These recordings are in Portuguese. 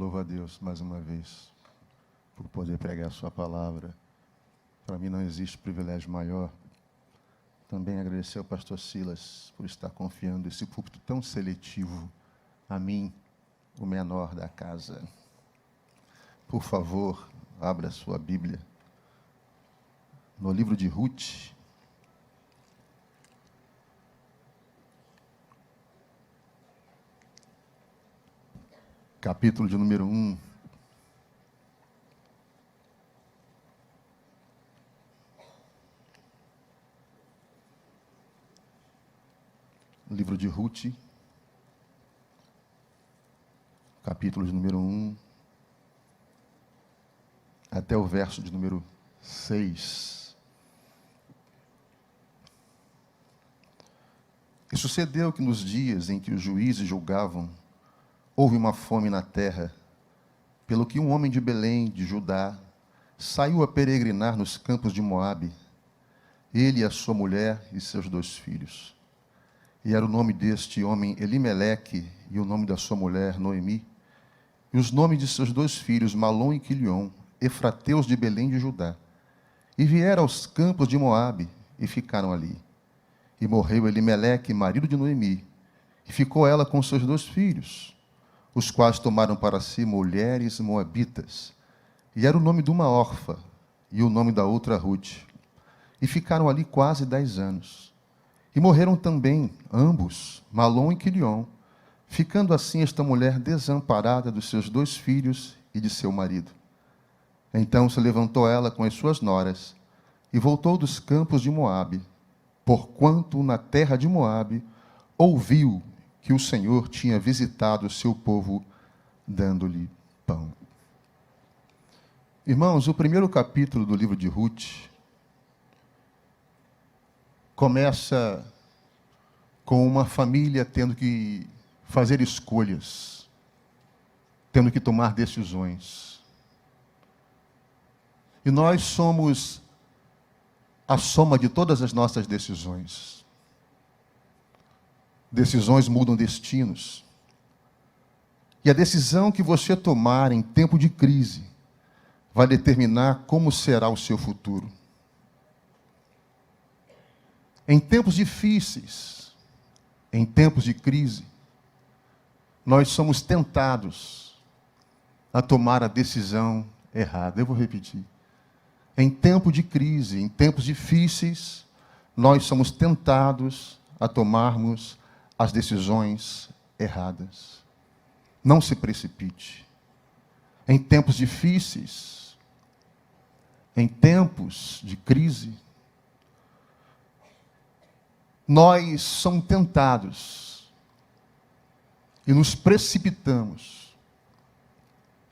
louvo a Deus mais uma vez por poder pregar a sua palavra. Para mim não existe privilégio maior. Também agradecer ao pastor Silas por estar confiando esse púlpito tão seletivo a mim, o menor da casa. Por favor, abra a sua Bíblia no livro de Ruth. Capítulo de número 1. Livro de Ruth, capítulo de número 1, até o verso de número 6. E sucedeu que nos dias em que os juízes julgavam, houve uma fome na terra, pelo que um homem de Belém, de Judá, saiu a peregrinar nos campos de Moabe, ele, a sua mulher e seus 2 filhos. E era o nome deste homem Elimeleque, e o nome da sua mulher Noemi, e os nomes de seus 2 filhos, Malom e Quilion, efrateus de Belém de Judá. E vieram aos campos de Moabe, e ficaram ali. E morreu Elimeleque, marido de Noemi, e ficou ela com seus 2 filhos, os quais tomaram para si mulheres moabitas. E era o nome de uma órfã, e o nome da outra Ruth. E ficaram ali quase 10 anos. E morreram também ambos, Malom e Quilion, ficando assim esta mulher desamparada dos seus 2 filhos e de seu marido. Então se levantou ela com as suas noras, e voltou dos campos de Moabe, porquanto na terra de Moabe ouviu que o Senhor tinha visitado o seu povo, dando-lhe pão. Irmãos, o primeiro capítulo do livro de Ruth começa com uma família tendo que fazer escolhas, tendo que tomar decisões. E nós somos a soma de todas as nossas decisões. Decisões mudam destinos. E a decisão que você tomar em tempo de crise vai determinar como será o seu futuro. Em tempos difíceis, em tempos de crise, nós somos tentados a tomar a decisão errada. Eu vou repetir. Em tempo de crise, em tempos difíceis, nós somos tentados a tomarmos as decisões erradas. Não se precipite. Em tempos difíceis, em tempos de crise, nós somos tentados e nos precipitamos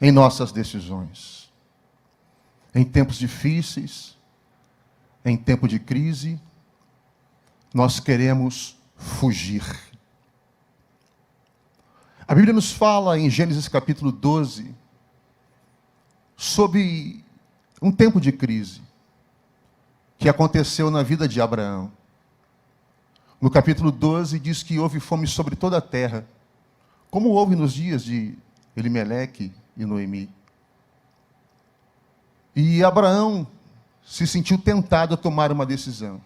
em nossas decisões. Em tempos difíceis, em tempo de crise, nós queremos fugir. A Bíblia nos fala em Gênesis capítulo 12 sobre um tempo de crise que aconteceu na vida de Abraão. No capítulo 12 diz que houve fome sobre toda a terra, como houve nos dias de Elimeleque e Noemi. E Abraão se sentiu tentado a tomar uma decisão.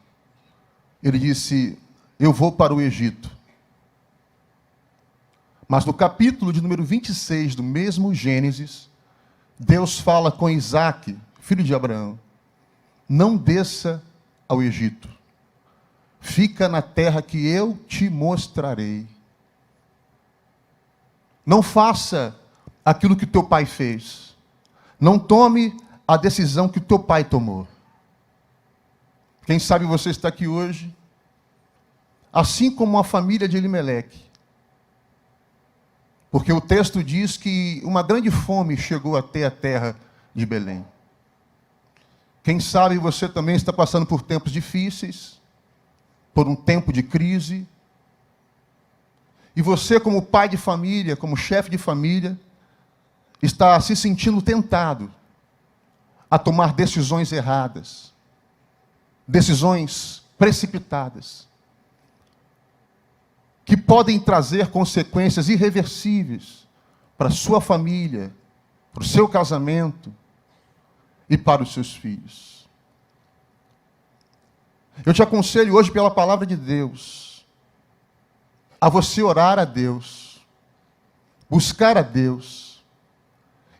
Ele disse: eu vou para o Egito. Mas no capítulo de número 26 do mesmo Gênesis, Deus fala com Isaque, filho de Abraão: não desça ao Egito. Fica na terra que eu te mostrarei. Não faça aquilo que teu pai fez. Não tome a decisão que teu pai tomou. Quem sabe você está aqui hoje, assim como a família de Elimeleque. Porque o texto diz que uma grande fome chegou até a terra de Belém. Quem sabe você também está passando por tempos difíceis, por um tempo de crise. E você, como pai de família, como chefe de família, está se sentindo tentado a tomar decisões erradas, decisões precipitadas, que podem trazer consequências irreversíveis para a sua família para o seu casamento e para os seus filhos. Eu te aconselho hoje, pela palavra de Deus, a você orar a Deus, buscar a Deus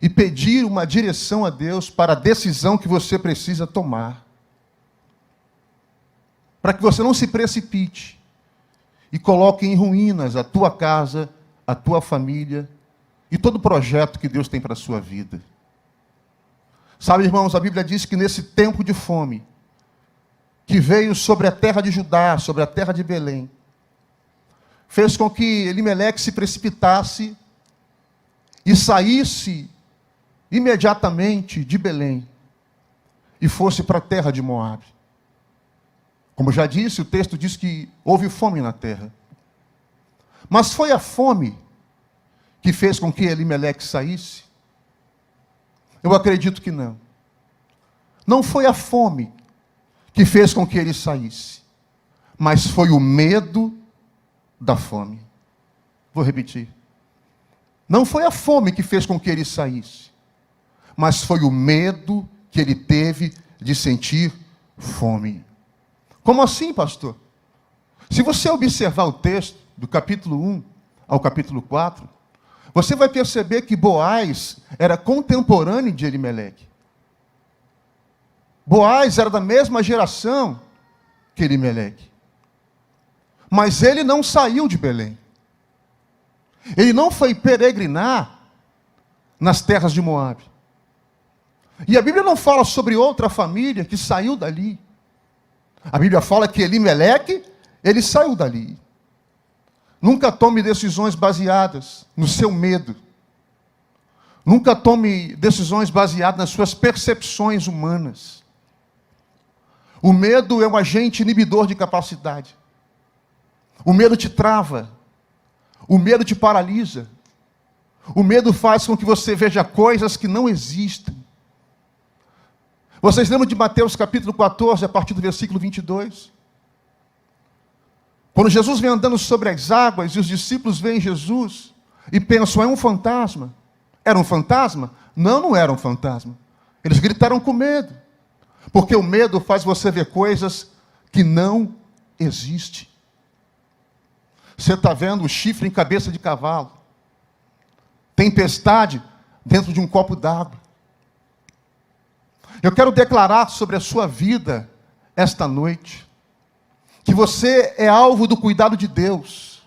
e pedir uma direção a Deus para a decisão que você precisa tomar. Para que você não se precipite e coloque em ruínas a tua casa, a tua família e todo o projeto que Deus tem para a sua vida. Sabe, irmãos, a Bíblia diz que nesse tempo de fome, que veio sobre a terra de Judá, sobre a terra de Belém, fez com que Elimeleque se precipitasse e saísse imediatamente de Belém e fosse para a terra de Moabe. Como já disse, o texto diz que houve fome na terra. Mas foi a fome que fez com que Elimeleque saísse? Eu acredito que não. Não foi a fome que fez com que ele saísse, mas foi o medo da fome. Vou repetir. Não foi a fome que fez com que ele saísse, mas foi o medo que ele teve de sentir fome. Como assim, pastor? Se você observar o texto, do capítulo 1 ao capítulo 4, você vai perceber que Boaz era contemporâneo de Elimeleque. Boaz era da mesma geração que Elimeleque. Mas ele não saiu de Belém. Ele não foi peregrinar nas terras de Moabe. E a Bíblia não fala sobre outra família que saiu dali. A Bíblia fala que Elimeleque, ele saiu dali. Nunca tome decisões baseadas no seu medo. Nunca tome decisões baseadas nas suas percepções humanas. O medo é um agente inibidor de capacidade. O medo te trava. O medo te paralisa. O medo faz com que você veja coisas que não existem. Vocês lembram de Mateus capítulo 14, a partir do versículo 22? Quando Jesus vem andando sobre as águas e os discípulos veem Jesus e pensam, é um fantasma. Era um fantasma? Não, não era um fantasma. Eles gritaram com medo. Porque o medo faz você ver coisas que não existem. Você está vendo o chifre em cabeça de cavalo. Tempestade dentro de um copo d'água. Eu quero declarar sobre a sua vida esta noite que você é alvo do cuidado de Deus.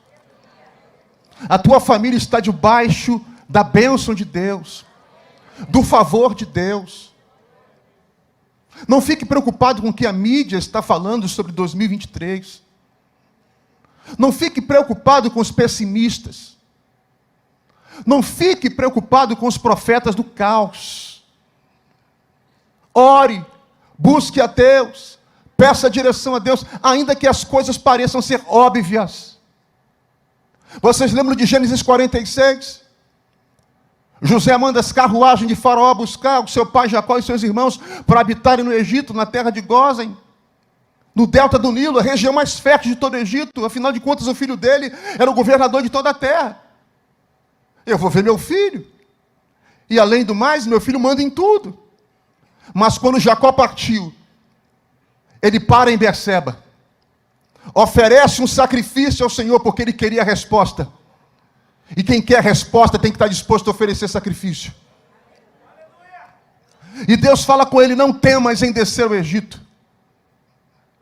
A tua família está debaixo da bênção de Deus, do favor de Deus. Não fique preocupado com o que a mídia está falando sobre 2023. Não fique preocupado com os pessimistas. Não fique preocupado com os profetas do caos. Ore, busque a Deus, peça direção a Deus, ainda que as coisas pareçam ser óbvias. Vocês lembram de Gênesis 46? José manda as carruagens de Faraó buscar o seu pai Jacó e seus irmãos para habitarem no Egito, na terra de Gósen, no delta do Nilo, a região mais fértil de todo o Egito. Afinal de contas, o filho dele era o governador de toda a terra. Eu vou ver meu filho. E além do mais, meu filho manda em tudo. Mas quando Jacó partiu, ele para em Berseba, oferece um sacrifício ao Senhor, porque ele queria a resposta. E quem quer a resposta tem que estar disposto a oferecer sacrifício. E Deus fala com ele, não temas em descer ao Egito.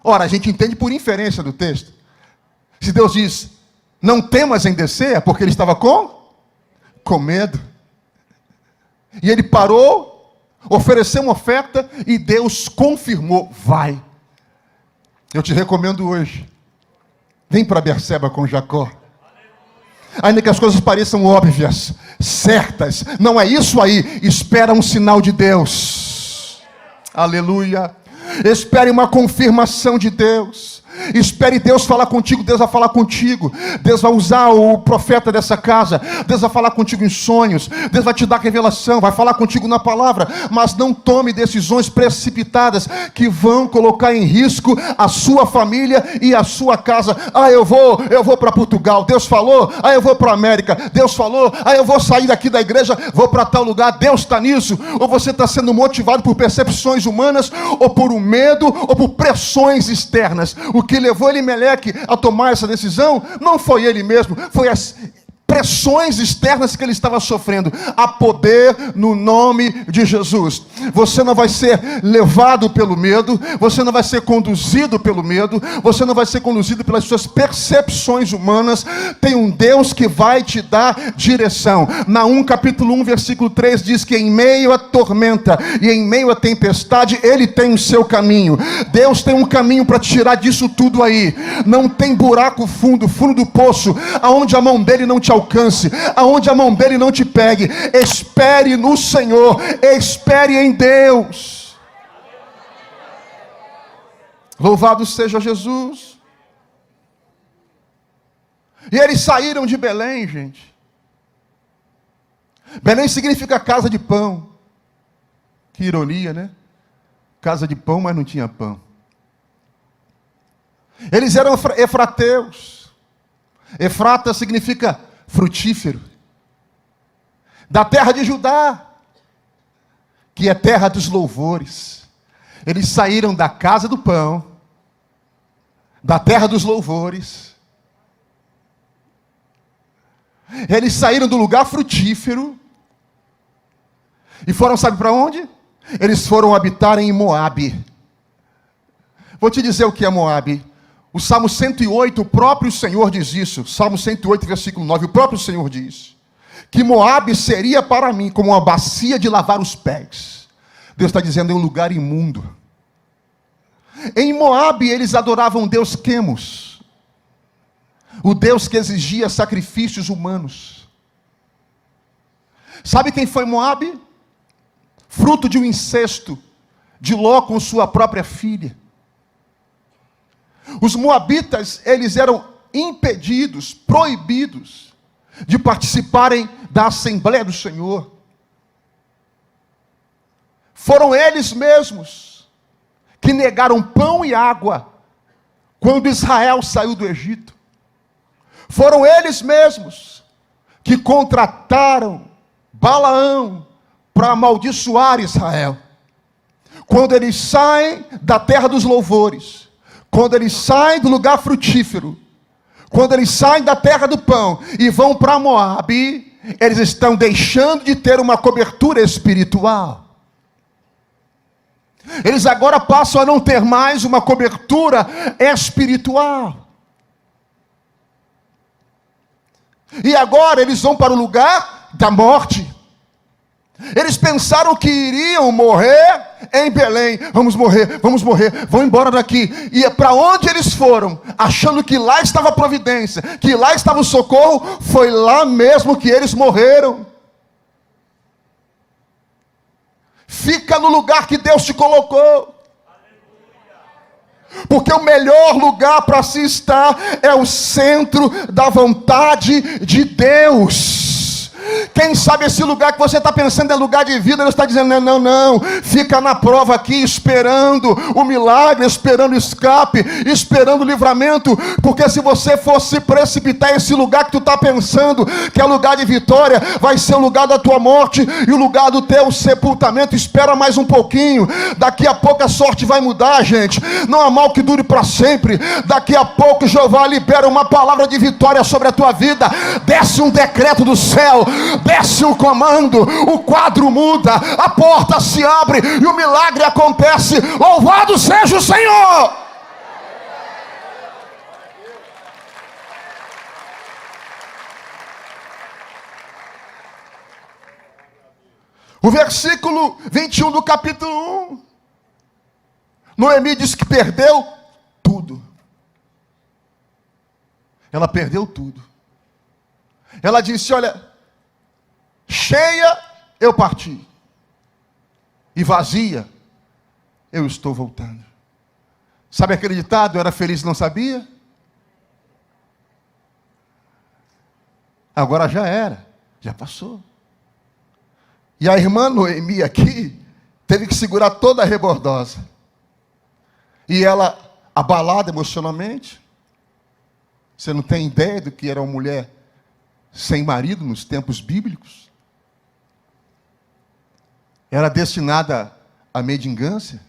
Ora, a gente entende por inferência do texto. Se Deus diz, não temas em descer, é porque ele estava com medo. E ele parou, ofereceu uma oferta e Deus confirmou, vai. Eu te recomendo hoje, vem para Berseba com Jacó. Ainda que as coisas pareçam óbvias, certas, não é isso aí, espera um sinal de Deus. Aleluia. Espere uma confirmação de Deus. Espere Deus falar contigo. Deus vai falar contigo. Deus vai usar o profeta dessa casa. Deus vai falar contigo em sonhos. Deus vai te dar revelação, vai falar contigo na palavra. Mas não tome decisões precipitadas que vão colocar em risco a sua família e a sua casa. Eu vou para Portugal. Deus falou. Eu vou para a América. Deus falou. Eu vou sair daqui da igreja, vou para tal lugar. Deus está nisso. Ou você está sendo motivado por percepções humanas, ou por um medo, ou por pressões externas. O que levou Elimeleque a tomar essa decisão não foi ele mesmo, foi as pressões externas que ele estava sofrendo. Há poder no nome de Jesus. Você não vai ser levado pelo medo, você não vai ser conduzido pelo medo, você não vai ser conduzido pelas suas percepções humanas. Tem um Deus que vai te dar direção. Naum capítulo 1 versículo 3 diz que em meio à tormenta e em meio à tempestade Ele tem o seu caminho. Deus tem um caminho para te tirar disso tudo aí. Não tem buraco fundo do poço, aonde a mão dele não te alcance, aonde a mão dele não te pegue. Espere no Senhor, espere em Deus. Louvado seja Jesus. E eles saíram de Belém, gente. Belém significa casa de pão. Que ironia, né? Casa de pão, mas não tinha pão. Eles eram efrateus. Efrata significa frutífero. Da terra de Judá, que é terra dos louvores. Eles saíram da casa do pão, da terra dos louvores. Eles saíram do lugar frutífero e foram, sabe para onde? Eles foram habitar em Moabe. Vou te dizer o que é Moabe. O Salmo 108, o próprio Senhor diz isso. Salmo 108, versículo 9, o próprio Senhor diz que Moabe seria para mim como uma bacia de lavar os pés. Deus está dizendo, é um lugar imundo. Em Moabe eles adoravam o Deus Quemos, o Deus que exigia sacrifícios humanos. Sabe quem foi Moabe? Fruto de um incesto de Ló com sua própria filha. Os moabitas, eles eram impedidos, proibidos de participarem da Assembleia do Senhor. Foram eles mesmos que negaram pão e água quando Israel saiu do Egito. Foram eles mesmos que contrataram Balaão para amaldiçoar Israel. Quando eles saem da terra dos louvores, quando eles saem do lugar frutífero, quando eles saem da terra do pão e vão para Moabe, eles estão deixando de ter uma cobertura espiritual. Eles agora passam a não ter mais uma cobertura espiritual. E agora eles vão para o lugar da morte. Eles pensaram que iriam morrer em Belém. Vamos morrer, vão embora daqui. E para onde eles foram, achando que lá estava a providência, que lá estava o socorro, foi lá mesmo que eles morreram. Fica no lugar que Deus te colocou. Porque o melhor lugar para se estar é o centro da vontade de Deus. Quem sabe esse lugar que você está pensando é lugar de vida, Deus está dizendo, não, fica na prova aqui, esperando o milagre, esperando o escape, esperando o livramento, porque se você for se precipitar em esse lugar que tu está pensando, que é lugar de vitória, vai ser o lugar da tua morte, e o lugar do teu sepultamento. Espera mais um pouquinho, daqui a pouco a sorte vai mudar, gente, não há mal que dure para sempre. Daqui a pouco Jeová libera uma palavra de vitória sobre a tua vida, desce um decreto do céu, desce o comando, o quadro muda, a porta se abre e o milagre acontece. Louvado seja o Senhor! O versículo 21 do capítulo 1, Noemi diz que perdeu tudo. Ela perdeu tudo. Ela disse, olha, cheia eu parti, e vazia eu estou voltando. Sabe aquele ditado, era feliz e não sabia? Agora já era, já passou. E a irmã Noemi aqui teve que segurar toda a rebordosa. E ela, abalada emocionalmente, você não tem ideia do que era uma mulher sem marido nos tempos bíblicos? Era destinada à mendigância,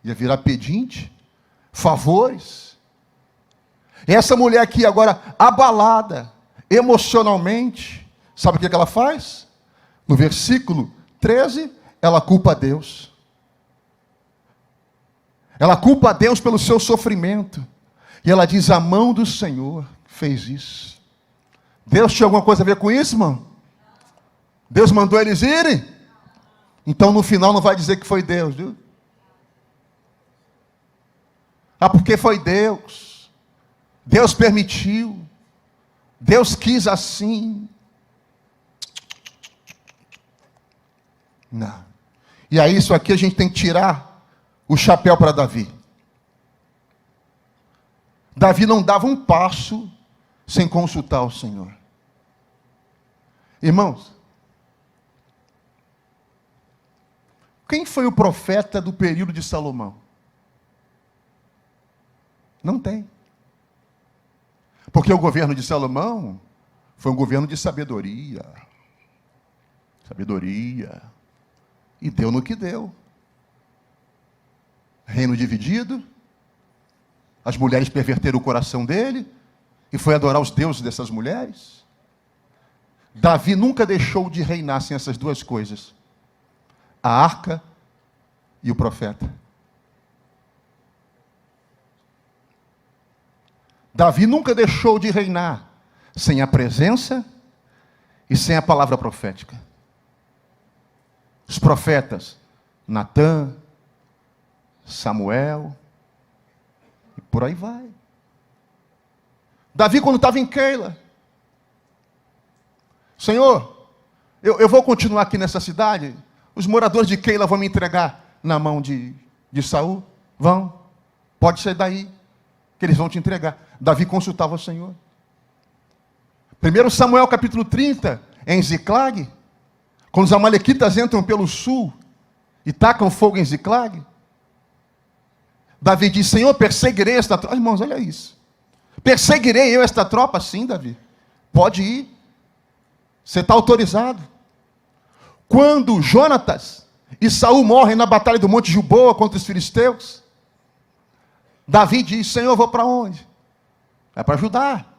ia virar pedinte, favores. E essa mulher aqui agora, abalada emocionalmente, sabe o que ela faz? No versículo 13, ela culpa a Deus. Ela culpa a Deus pelo seu sofrimento. E ela diz, a mão do Senhor fez isso. Deus tinha alguma coisa a ver com isso, irmão? Deus mandou eles irem? Então no final não vai dizer que foi Deus, viu? Ah, porque foi Deus. Deus permitiu. Deus quis assim. Não. E aí isso aqui a gente tem que tirar o chapéu para Davi. Davi não dava um passo sem consultar o Senhor. Irmãos, quem foi o profeta do período de Salomão? Não tem. Porque o governo de Salomão foi um governo de sabedoria. Sabedoria. E deu no que deu. Reino dividido. As mulheres perverteram o coração dele. E foi adorar os deuses dessas mulheres. Davi nunca deixou de reinar sem essas duas coisas. A arca e o profeta. Davi nunca deixou de reinar sem a presença e sem a palavra profética. Os profetas, Natã, Samuel, e por aí vai. Davi, quando estava em Keila, Senhor, eu vou continuar aqui nessa cidade, os moradores de Keila vão me entregar na mão de Saul? Vão, pode sair daí, que eles vão te entregar. Davi consultava o Senhor. 1 Samuel capítulo 30, em Ziclag, quando os amalequitas entram pelo sul e tacam fogo em Ziclag, Davi diz, Senhor, perseguirei esta tropa. Irmãos, olha isso. Perseguirei eu esta tropa? Sim, Davi. Pode ir. Você está autorizado. Quando Jonatas e Saul morrem na batalha do Monte Gilboa contra os filisteus, Davi diz, Senhor, eu vou para onde? É para ajudar.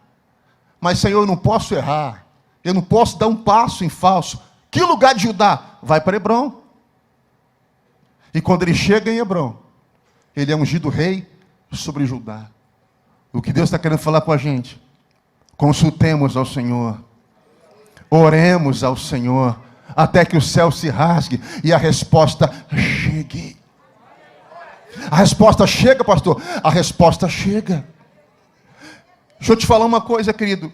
Mas, Senhor, eu não posso errar. Eu não posso dar um passo em falso. Que lugar de Judá? Vai para Hebrom. E quando ele chega em Hebrom, ele é ungido rei sobre Judá. O que Deus está querendo falar com a gente? Consultemos ao Senhor. Oremos ao Senhor. Até que o céu se rasgue e a resposta chegue. A resposta chega, pastor. A resposta chega. Deixa eu te falar uma coisa, querido.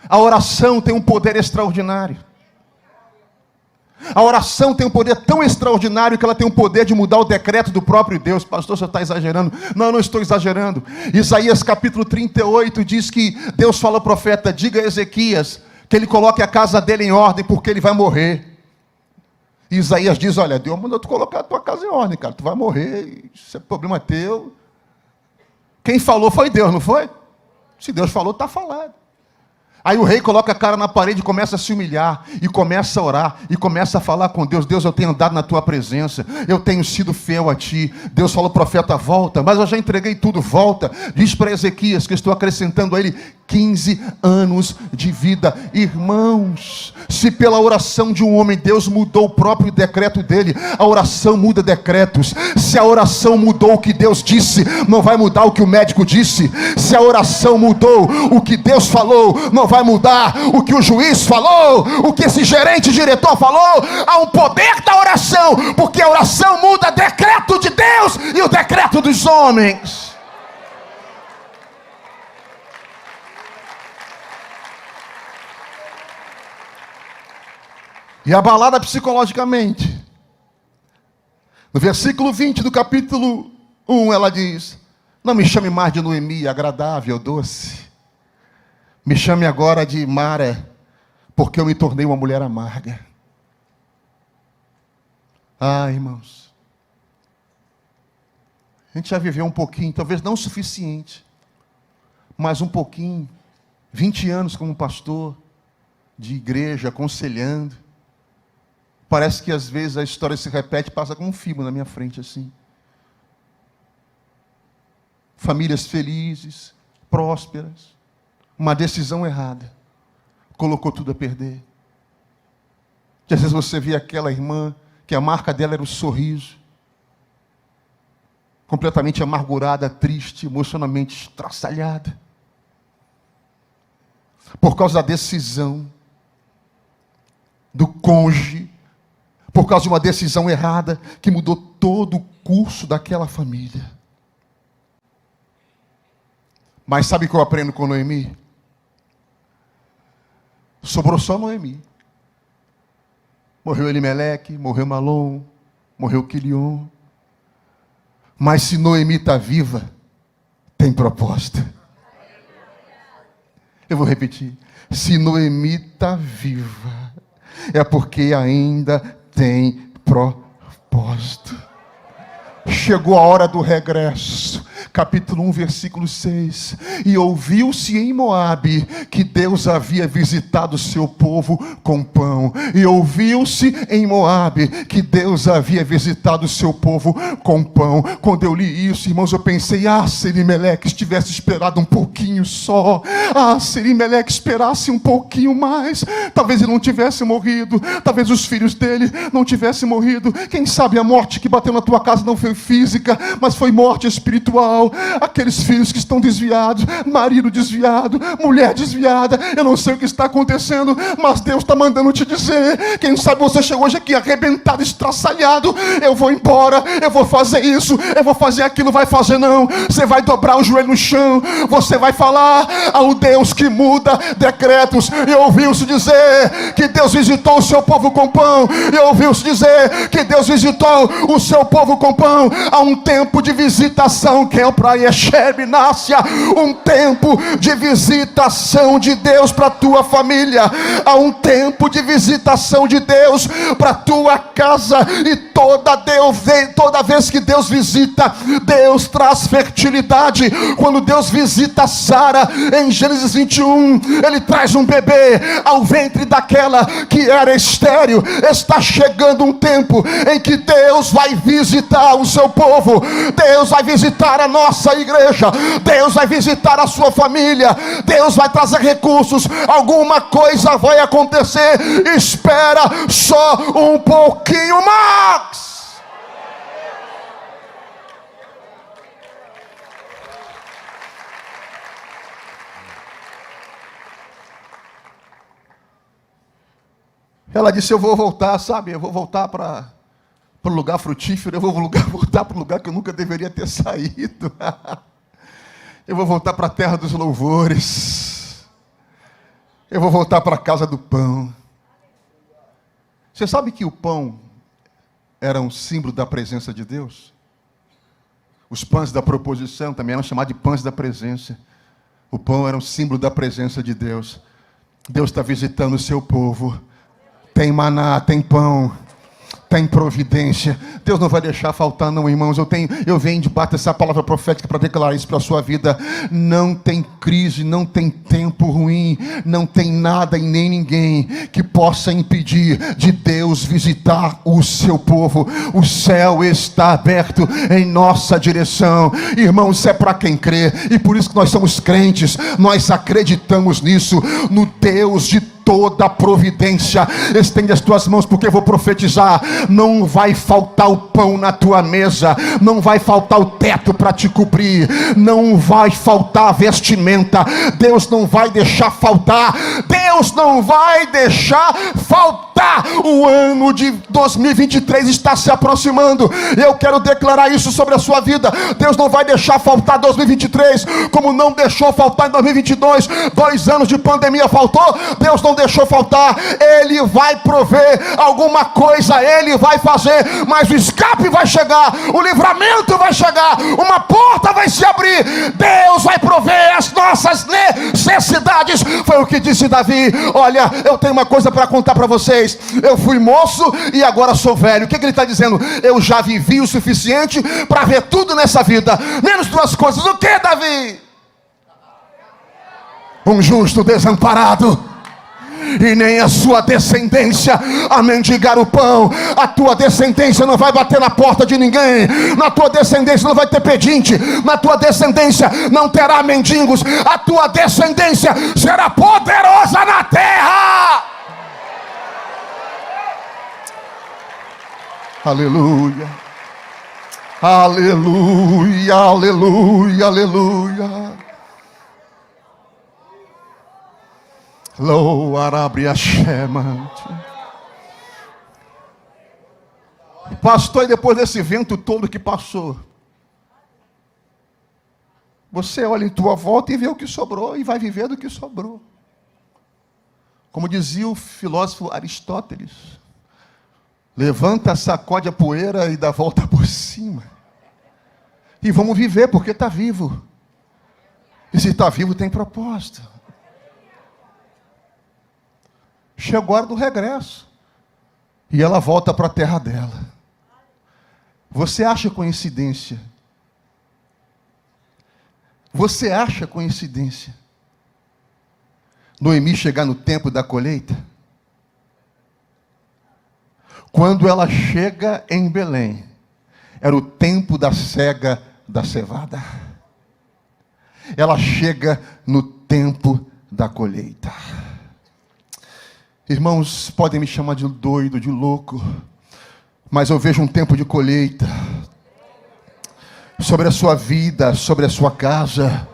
A oração tem um poder extraordinário. A oração tem um poder tão extraordinário que ela tem o poder de mudar o decreto do próprio Deus. Pastor, você está exagerando? Não, eu não estou exagerando. Isaías capítulo 38 diz que Deus fala ao profeta, diga a Ezequias que ele coloque a casa dele em ordem porque ele vai morrer. E Isaías diz, olha, Deus mandou tu colocar a tua casa em ordem, cara. Tu vai morrer, isso é problema teu. Quem falou foi Deus, não foi? Se Deus falou, está falado. Aí o rei coloca a cara na parede e começa a se humilhar, e começa a orar, e começa a falar com Deus. Deus, eu tenho andado na tua presença, eu tenho sido fiel a ti. Deus falou, profeta, volta, mas eu já entreguei tudo, volta. Diz para Ezequias que eu estou acrescentando a ele 15 anos de vida. Irmãos, se pela oração de um homem Deus mudou o próprio decreto dele, a oração muda decretos. Se a oração mudou o que Deus disse, não vai mudar o que o médico disse. Se a oração mudou o que Deus falou, não vai mudar o que o juiz falou, o que esse gerente, diretor falou. Há um poder da oração, porque a oração muda o decreto de Deus e o decreto dos homens. E abalada psicologicamente, no versículo 20 do capítulo 1, ela diz, Não me chame mais de Noemi, agradável, doce. Me chame agora de Mara, porque eu me tornei uma mulher amarga. Ah, irmãos, a gente já viveu um pouquinho, talvez não o suficiente, mas um pouquinho, 20 anos como pastor de igreja, aconselhando. Parece que às vezes a história se repete, passa como um filme na minha frente assim. Famílias felizes, prósperas, uma decisão errada colocou tudo a perder. E às vezes você vê aquela irmã que a marca dela era o sorriso, completamente amargurada, triste, emocionalmente estraçalhada, por causa da decisão do cônjuge, por causa de uma decisão errada que mudou todo o curso daquela família. Mas sabe o que eu aprendo com Noemi? Sobrou só Noemi. Morreu Elimeleque, morreu Malom, morreu Quilion. Mas se Noemi está viva, tem proposta. Eu vou repetir. Se Noemi está viva, é porque ainda tem propósito. Chegou a hora do regresso. Capítulo 1, versículo 6. E ouviu-se em Moabe que Deus havia visitado o seu povo com pão. E ouviu-se em Moabe que Deus havia visitado o seu povo com pão. Quando eu li isso, irmãos, eu pensei, se Elimeleque tivesse esperado um pouquinho só. Se Elimeleque esperasse um pouquinho mais, talvez ele não tivesse morrido. Talvez os filhos dele não tivessem morrido. Quem sabe a morte que bateu na tua casa não foi física, mas foi morte espiritual. Aqueles filhos que estão desviados, marido desviado, mulher desviada, eu não sei o que está acontecendo, mas Deus está mandando te dizer. Quem sabe você chegou hoje aqui arrebentado, estraçalhado. Eu vou embora, eu vou fazer isso, eu vou fazer aquilo. Vai fazer não, você vai dobrar o joelho no chão, você vai falar ao Deus que muda decretos. E ouviu-se dizer que Deus visitou o seu povo com pão. E ouviu-se dizer que Deus visitou o seu povo com pão. Há um tempo de visitação que é para Yesheb Nácia, um tempo de visitação de Deus para a tua família. Há um tempo de visitação de Deus para a tua casa. E toda vez que Deus visita, Deus traz fertilidade. Quando Deus visita Sara em Gênesis 21, Ele traz um bebê ao ventre daquela que era estéril. Está chegando um tempo em que Deus vai visitar o seu povo. Deus vai visitar a nossa igreja. Deus vai visitar a sua família. Deus vai trazer recursos. Alguma coisa vai acontecer. Espera só um pouquinho mais. Ela disse, eu vou voltar, sabe? Eu vou voltar para o lugar frutífero. Eu vou voltar para o lugar que eu nunca deveria ter saído. Eu vou voltar para a terra dos louvores. Eu vou voltar para a casa do pão. Você sabe que o pão era um símbolo da presença de Deus? Os pães da proposição também eram chamados de pães da presença. O pão era um símbolo da presença de Deus. Deus está visitando o seu povo. Tem maná, tem pão, tem providência. Deus não vai deixar faltar não, irmãos. Eu venho debater essa palavra profética para declarar isso para a sua vida. Não tem crise, não tem tempo ruim, não tem nada e nem ninguém que possa impedir de Deus visitar o seu povo. O céu está aberto em nossa direção. Irmãos, isso é para quem crê. E por isso que nós somos crentes. Nós acreditamos nisso, no Deus de toda a providência. Estende as tuas mãos, porque eu vou profetizar. Não vai faltar o pão na tua mesa, não vai faltar o teto para te cobrir, não vai faltar a vestimenta. Deus não vai deixar faltar. Deus não vai deixar faltar. faltar. O ano de 2023 está se aproximando. Eu quero declarar isso sobre a sua vida. Deus não vai deixar faltar 2023, como não deixou faltar em 2022. 2 anos de pandemia faltou, Deus não deixou faltar. Ele vai prover alguma coisa, Ele vai fazer, mas o escape vai chegar, o livramento vai chegar, uma porta vai se abrir. Deus vai prover as nossas necessidades. Foi o que disse Davi. Olha, eu tenho uma coisa para contar para vocês. Eu fui moço e agora sou velho. O que ele está dizendo? Eu já vivi o suficiente para ver tudo nessa vida, menos 2 coisas. O que, Davi? Um justo desamparado, e nem a sua descendência a mendigar o pão. A tua descendência não vai bater na porta de ninguém. Na tua descendência não vai ter pedinte. Na tua descendência não terá mendigos. A tua descendência será poderosa na terra. Aleluia, aleluia, aleluia, aleluia. Pastor, e depois desse vento todo que passou, você olha em tua volta e vê o que sobrou e vai viver do que sobrou. Como dizia o filósofo Aristóteles, levanta, sacode a poeira e dá volta por cima. E vamos viver porque está vivo. E se está vivo tem propósito. Chegou a hora do regresso. E ela volta para a terra dela. Você acha coincidência? Você acha coincidência Noemi chegar no tempo da colheita? Quando ela chega em Belém, era o tempo da cega da cevada. Ela chega no tempo da colheita. Irmãos, podem me chamar de doido, de louco, mas eu vejo um tempo de colheita sobre a sua vida, sobre a sua casa.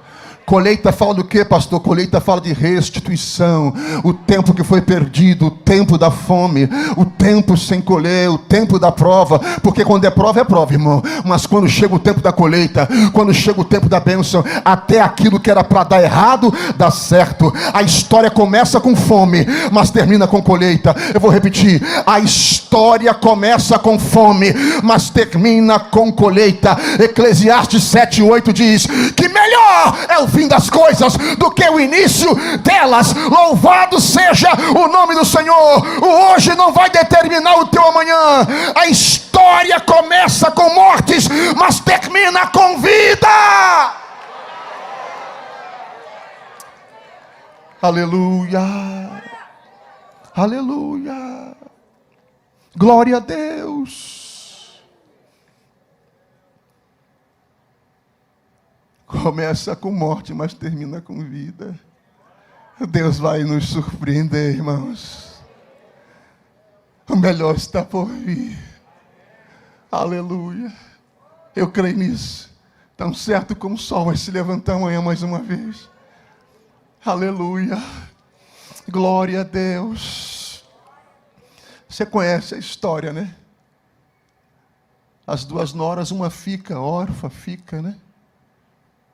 Colheita fala do que, pastor? Colheita fala de restituição. O tempo que foi perdido, o tempo da fome, o tempo sem colher, o tempo da prova. Porque quando é prova, irmão. Mas quando chega o tempo da colheita, quando chega o tempo da bênção, até aquilo que era para dar errado, dá certo. A história começa com fome, mas termina com colheita. Eu vou repetir. A história começa com fome, mas termina com colheita. Eclesiastes 7:8 diz que melhor é o fim das coisas do que o início delas. Louvado seja o nome do Senhor. O hoje não vai determinar o teu amanhã. A história começa com mortes, mas termina com vida. Aleluia, aleluia, glória a Deus. Começa com morte, mas termina com vida. Deus vai nos surpreender, irmãos. O melhor está por vir. Aleluia. Eu creio nisso. Tão certo como o sol vai se levantar amanhã mais uma vez. Aleluia. Glória a Deus. Você conhece a história, né? As 2 noras, uma fica órfã, fica, né?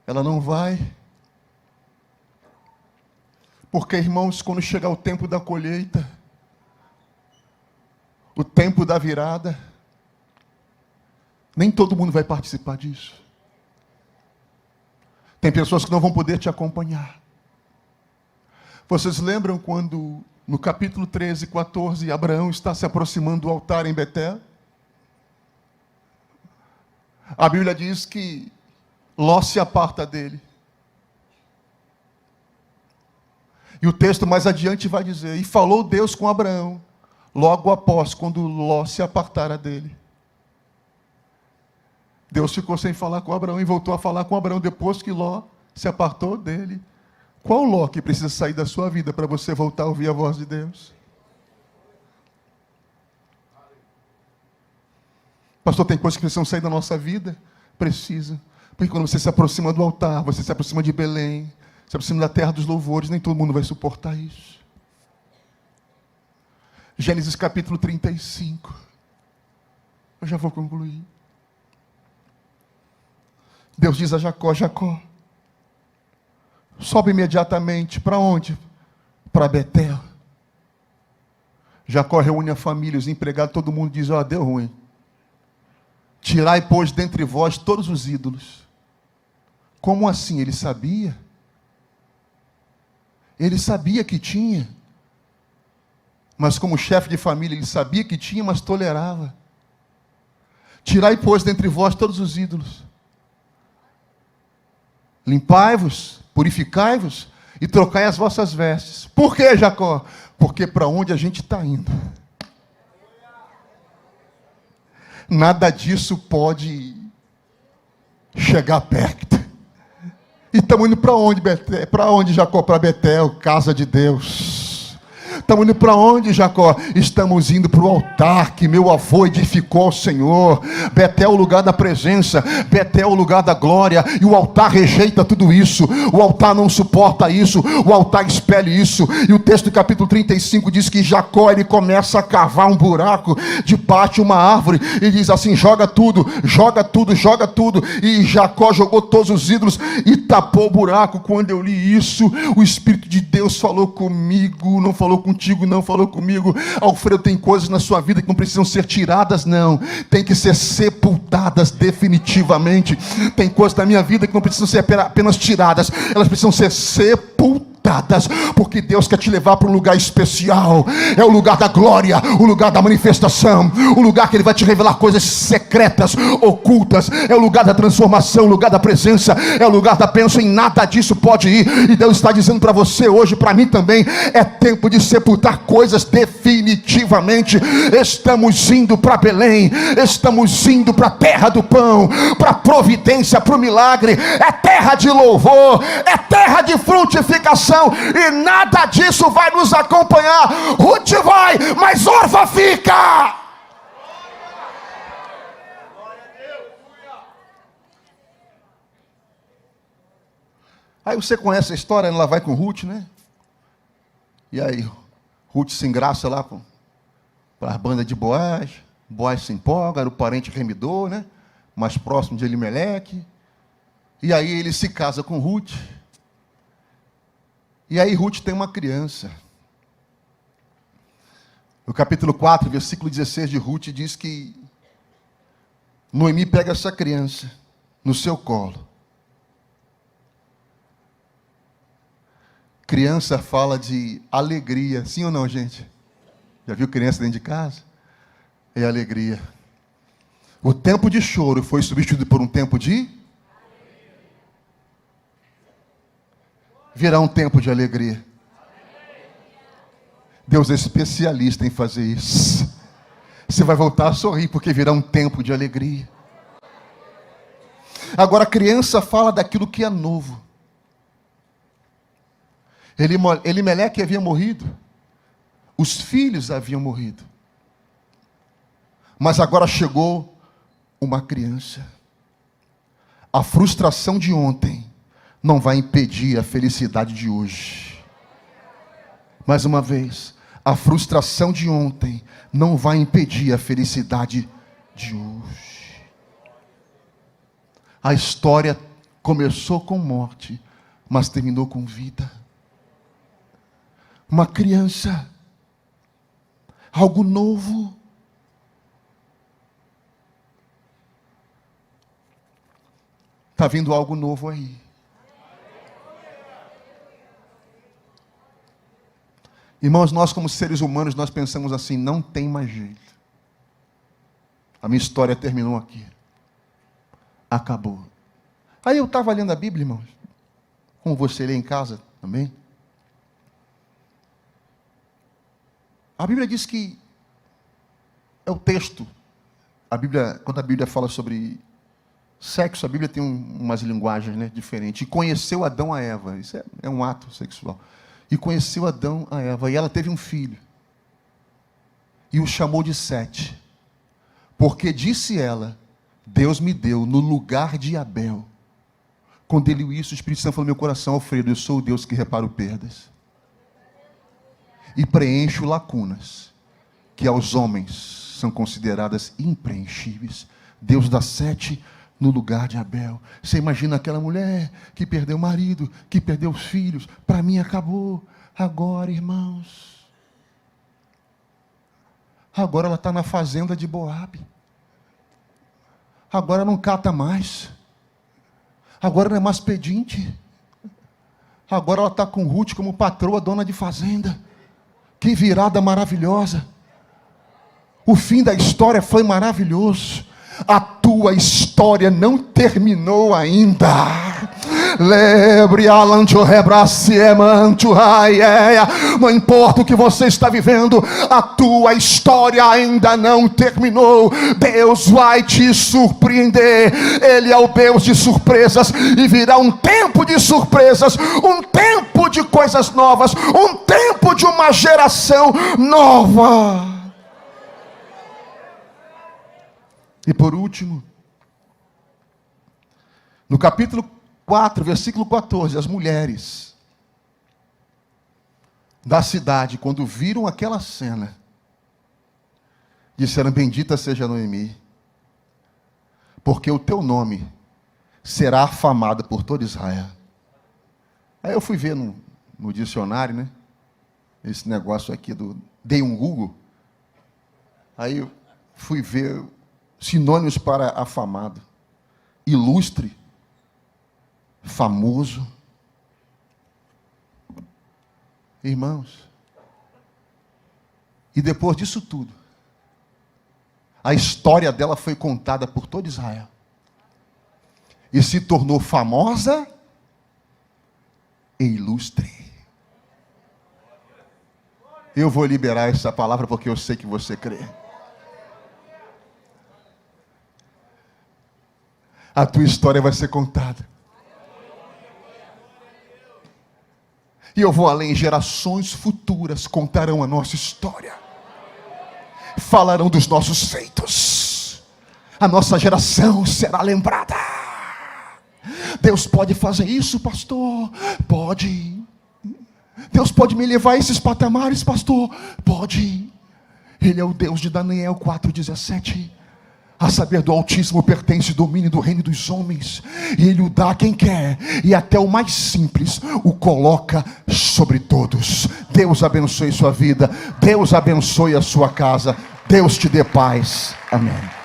Ela não vai. Porque, irmãos, quando chegar o tempo da colheita, o tempo da virada, nem todo mundo vai participar disso. Tem pessoas que não vão poder te acompanhar. Vocês lembram quando, no capítulo 13, 14, Abraão está se aproximando do altar em Betel? A Bíblia diz que Ló se aparta dele. E o texto mais adiante vai dizer: e falou Deus com Abraão, logo após, quando Ló se apartara dele. Deus ficou sem falar com Abraão e voltou a falar com Abraão depois que Ló se apartou dele. Qual Ló que precisa sair da sua vida para você voltar a ouvir a voz de Deus? Pastor, tem coisas que precisam sair da nossa vida? Precisa. Porque quando você se aproxima do altar, você se aproxima de Belém, se aproxima da terra dos louvores, nem todo mundo vai suportar isso. Gênesis capítulo 35. Eu já vou concluir. Deus diz a Jacó: Jacó, sobe imediatamente. Para onde? Para Betel. Jacó reúne a família, os empregados, todo mundo diz: ó, deu ruim. Tirai, pois, dentre vós todos os ídolos. Como assim? Ele sabia? Ele sabia que tinha. Mas como chefe de família, ele sabia que tinha, mas tolerava. Tirai, pois, dentre vós todos os ídolos. Limpai-vos, purificai-vos e trocai as vossas vestes. Por quê, Jacó? Porque para onde a gente está indo, nada disso pode chegar perto. E estamos indo para onde, Betel? Para onde, Jacó? Para Betel, casa de Deus. Estamos indo para onde, Jacó? Estamos indo para o altar que meu avô edificou ao Senhor. Betel é o lugar da presença, Betel é o lugar da glória, e o altar rejeita tudo isso, o altar não suporta isso, o altar expele isso. E o texto do capítulo 35 diz que Jacó, ele começa a cavar um buraco debaixo de uma árvore, e diz assim: joga tudo, joga tudo, joga tudo. E Jacó jogou todos os ídolos e tapou o buraco. Quando eu li isso, o Espírito de Deus falou comigo, não falou contigo, não falou comigo: Alfredo, tem coisas na sua vida que não precisam ser tiradas, não, tem que ser sepultadas definitivamente. Tem coisas na minha vida que não precisam ser apenas tiradas, elas precisam ser sepultadas, porque Deus quer te levar para um lugar especial. É o lugar da glória, o lugar da manifestação, o lugar que Ele vai te revelar coisas secretas, ocultas. É o lugar da transformação, o lugar da presença, é o lugar da bênção. Em nada disso pode ir. E Deus está dizendo para você hoje, para mim também: é tempo de sepultar coisas definitivamente. Estamos indo para Belém, estamos indo para a terra do pão, para a providência, para o milagre. É terra de louvor, é terra de frutificação, e nada disso vai nos acompanhar. Ruth vai, mas Orfa fica. Aí você conhece a história, ela vai com Ruth, né? E aí Ruth se engraça lá para a banda de Boaz. Boaz se empolga, era o parente remidor, né? Mais próximo de Elimeleque. E aí ele se casa com Ruth. E aí Ruth tem uma criança. No capítulo 4, versículo 16 de Ruth, diz que Noemi pega essa criança no seu colo. Criança fala de alegria, sim ou não, gente? Já viu criança dentro de casa? É alegria. O tempo de choro foi substituído por um tempo de... virá um tempo de alegria. Deus é especialista em fazer isso. Você vai voltar a sorrir, porque virá um tempo de alegria. Agora a criança fala daquilo que é novo. Elimeleque havia morrido. Os filhos haviam morrido. Mas agora chegou uma criança. A frustração de ontem não vai impedir a felicidade de hoje. Mais uma vez, a frustração de ontem não vai impedir a felicidade de hoje. A história começou com morte, mas terminou com vida. Uma criança, algo novo. Está vindo algo novo aí. Irmãos, nós como seres humanos, nós pensamos assim: não tem mais jeito. A minha história terminou aqui. Acabou. Aí eu estava lendo a Bíblia, irmãos, como você lê em casa também. A Bíblia diz que é o texto. A Bíblia, quando a Bíblia fala sobre sexo, a Bíblia tem umas linguagens, né, diferentes. E conheceu Adão a Eva. Isso é um ato sexual. E conheceu Adão a Eva, e ela teve um filho. E o chamou de Sete. Porque disse ela: Deus me deu no lugar de Abel. Quando ele viu isso, o Espírito Santo falou no meu coração: Alfredo, eu sou o Deus que reparo perdas. E preencho lacunas. que aos homens são consideradas impreenchíveis. Deus dá 7 no lugar de Abel. Você imagina aquela mulher que perdeu o marido, que perdeu os filhos. Para mim acabou. Agora, irmãos, agora ela está na fazenda de Moabe. Agora não cata mais. Agora não é mais pedinte. Agora ela está com Ruth como patroa, dona de fazenda. Que virada maravilhosa. O fim da história foi maravilhoso. A tua história não terminou ainda. Não importa o que você está vivendo, a tua história ainda não terminou. Deus vai te surpreender. Ele é o Deus de surpresas, e virá um tempo de surpresas, um tempo de coisas novas, um tempo de uma geração nova. E por último, no capítulo 4, versículo 14, as mulheres da cidade, quando viram aquela cena, disseram: bendita seja Noemi, porque o teu nome será afamado por todo Israel. Aí eu fui ver no dicionário, né? Esse negócio aqui dei um Google. Aí eu fui ver sinônimos para afamado: ilustre, famoso. Irmãos, e depois disso tudo, a história dela foi contada por todo Israel e se tornou famosa e ilustre. Eu vou liberar essa palavra porque eu sei que você crê. A tua história vai ser contada. E eu vou além, gerações futuras contarão a nossa história. Falarão dos nossos feitos. A nossa geração será lembrada. Deus pode fazer isso, pastor? Pode. Deus pode me levar a esses patamares, pastor? Pode. Ele é o Deus de Daniel 4,17. A saber, do Altíssimo pertence o domínio do reino dos homens, e Ele o dá a quem quer, e até o mais simples o coloca sobre todos. Deus abençoe sua vida, Deus abençoe a sua casa, Deus te dê paz. Amém.